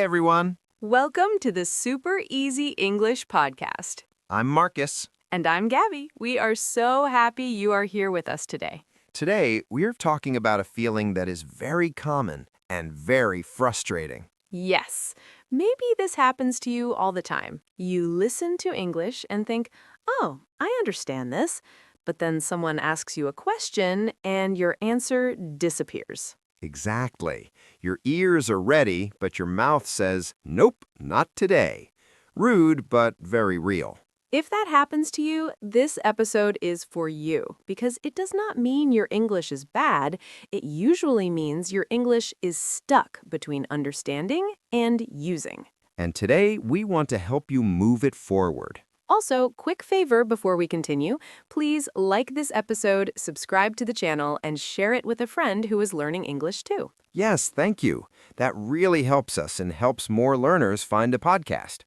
everyone. Welcome to the Super Easy English Podcast. I'm Marcus. And I'm Gabby. We are so happy you are here with us today. Today, we're talking about a feeling that is very common and very frustrating. Yes, maybe this happens to you all the time. You listen to English and think, oh, I understand this. But then someone asks you a question and your answer disappears. Exactly. Your ears are ready, but your mouth says, nope, not today. Rude, but very real. If that happens to you, this episode is for you because it does not mean your English is bad. It usually means your English is stuck between understanding and using. And today, we want to help you move it forward. Also, quick favor before we continue, please like this episode, subscribe to the channel, and share it with a friend who is learning English too. Yes, thank you. That really helps us and helps more learners find a podcast.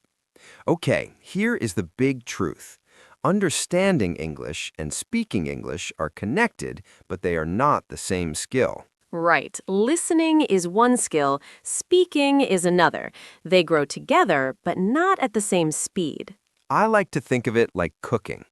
Okay, here is the big truth. Understanding English and speaking English are connected, but they are not the same skill. Right. Listening is one skill, speaking is another. They grow together, but not at the same speed. I like to think of it like cooking.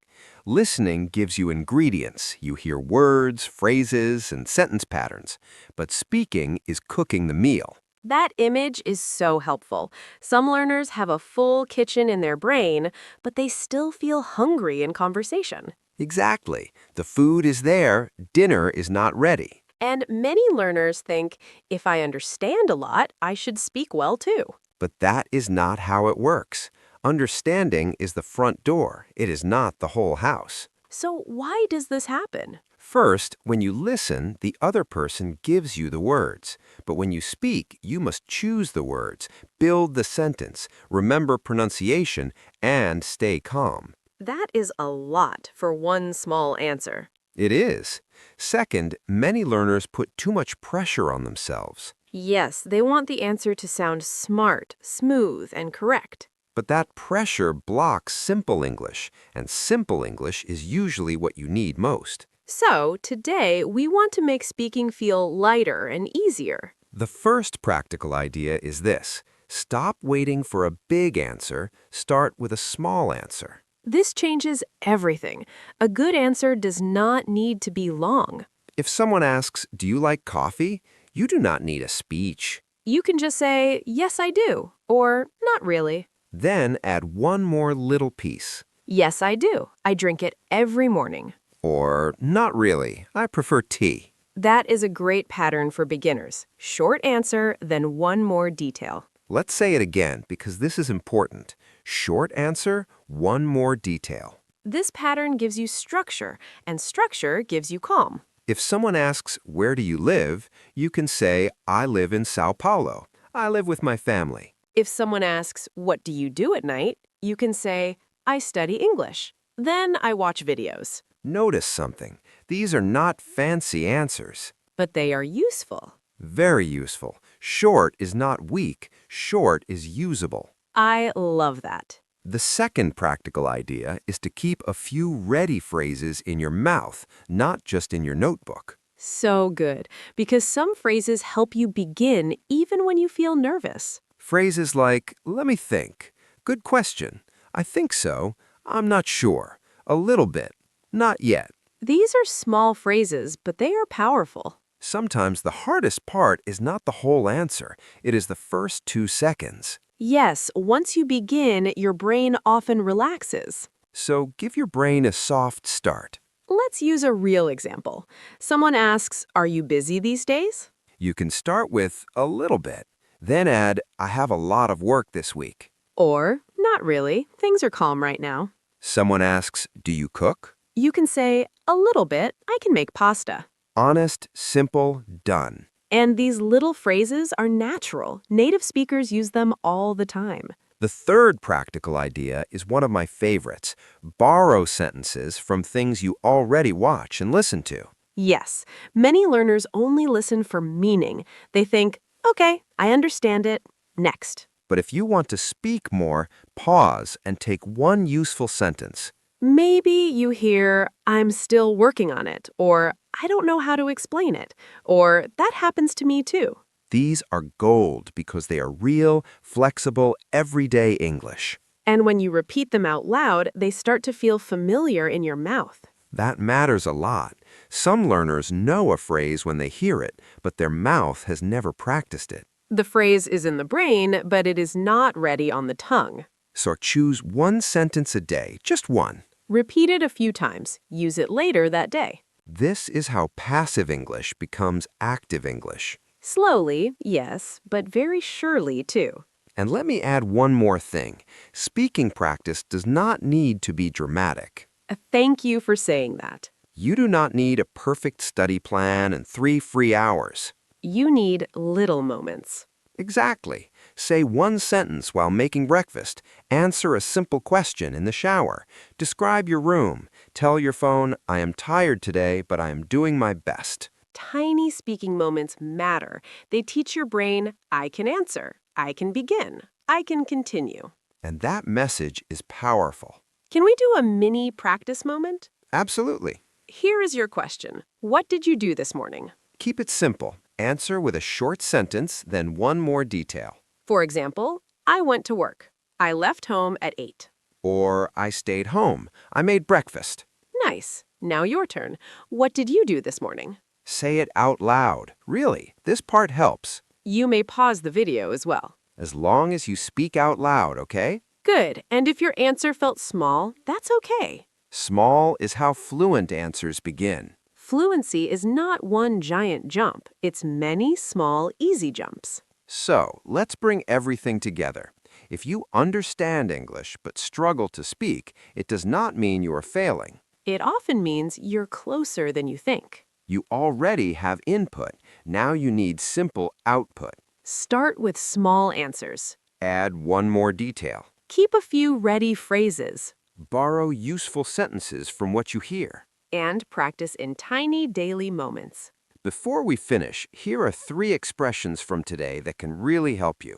Listening gives you ingredients. You hear words, phrases, and sentence patterns. But speaking is cooking the meal. That image is so helpful. Some learners have a full kitchen in their brain, but they still feel hungry in conversation. Exactly. The food is there, dinner is not ready. And many learners think, if I understand a lot, I should speak well too. But that is not how it works. Understanding is the front door. It is not the whole house. So why does this happen? First, when you listen, the other person gives you the words. But when you speak, you must choose the words, build the sentence, remember pronunciation, and stay calm. That is a lot for one small answer. It is. Second, many learners put too much pressure on themselves. Yes, they want the answer to sound smart, smooth, and correct. But that pressure blocks simple English, and simple English is usually what you need most. So, today, we want to make speaking feel lighter and easier. The first practical idea is this. Stop waiting for a big answer. Start with a small answer. This changes everything. A good answer does not need to be long. If someone asks, do you like coffee? You do not need a speech. You can just say, yes, I do, or not really. Then add one more little piece. Yes, I do. I drink it every morning. Or, not really. I prefer tea. That is a great pattern for beginners. Short answer, then one more detail. Let's say it again because this is important. Short answer, one more detail. This pattern gives you structure, and structure gives you calm. If someone asks, where do you live? You can say, I live in Sao Paulo. I live with my family. If someone asks, what do you do at night? You can say, I study English. Then I watch videos. Notice something. These are not fancy answers. But they are useful. Very useful. Short is not weak. Short is usable. I love that. The second practical idea is to keep a few ready phrases in your mouth, not just in your notebook. So good, because some phrases help you begin even when you feel nervous. Phrases like, let me think. Good question. I think so. I'm not sure. A little bit. Not yet. These are small phrases, but they are powerful. Sometimes the hardest part is not the whole answer. It is the first 2 seconds. Yes, once you begin, your brain often relaxes. So give your brain a soft start. Let's use a real example. Someone asks, are you busy these days? You can start with a little bit. Then add, I have a lot of work this week. Or, not really. Things are calm right now. Someone asks, do you cook? You can say, a little bit. I can make pasta. Honest, simple, done. And these little phrases are natural. Native speakers use them all the time. The third practical idea is one of my favorites. Borrow sentences from things you already watch and listen to. Yes, many learners only listen for meaning. They think, okay, I understand it. Next. But if you want to speak more, pause and take one useful sentence. Maybe you hear, I'm still working on it, or I don't know how to explain it, or that happens to me too. These are gold because they are real, flexible, everyday English. And when you repeat them out loud, they start to feel familiar in your mouth. That matters a lot. Some learners know a phrase when they hear it, but their mouth has never practiced it. The phrase is in the brain, but it is not ready on the tongue. So choose one sentence a day, just one. Repeat it a few times. Use it later that day. This is how passive English becomes active English. Slowly, yes, but very surely, too. And let me add one more thing. Speaking practice does not need to be dramatic. Thank you for saying that. You do not need a perfect study plan and 3 free hours. You need little moments. Exactly. Say one sentence while making breakfast. Answer a simple question in the shower. Describe your room. Tell your phone, I am tired today, but I am doing my best. Tiny speaking moments matter. They teach your brain, I can answer, I can begin, I can continue. And that message is powerful. Can we do a mini practice moment? Absolutely. Here is your question. What did you do this morning? Keep it simple. Answer with a short sentence, then one more detail. For example, I went to work. I left home at 8. Or, I stayed home. I made breakfast. Nice. Now your turn. What did you do this morning? Say it out loud. Really, this part helps. You may pause the video as well. As long as you speak out loud, okay? Good. And if your answer felt small, that's okay. Small is how fluent answers begin. Fluency is not one giant jump. It's many small, easy jumps. So, let's bring everything together. If you understand English but struggle to speak, it does not mean you are failing. It often means you're closer than you think. You already have input. Now you need simple output. Start with small answers. Add one more detail. Keep a few ready phrases. Borrow useful sentences from what you hear. And practice in tiny daily moments. Before we finish, here are 3 expressions from today that can really help you.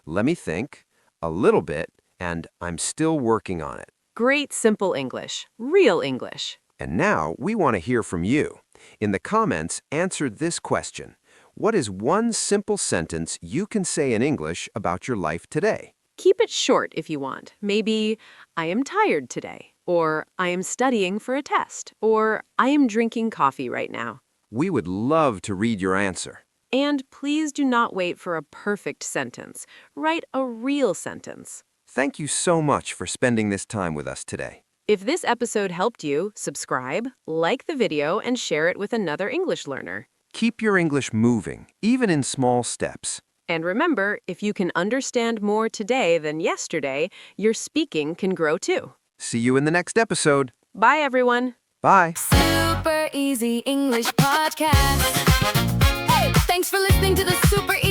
Let me think, a little bit, and I'm still working on it. Great simple English. Real English. And now we want to hear from you. In the comments, answer this question. What is one simple sentence you can say in English about your life today? Keep it short if you want. Maybe, I am tired today, or I am studying for a test, or I am drinking coffee right now. We would love to read your answer. And please do not wait for a perfect sentence. Write a real sentence. Thank you so much for spending this time with us today. If this episode helped you, subscribe, like the video, and share it with another English learner. Keep your English moving, even in small steps. And remember, if you can understand more today than yesterday, your speaking can grow too. See you in the next episode. Bye, everyone. Bye. Super Easy English Podcast. Hey, thanks for listening to the Super Easy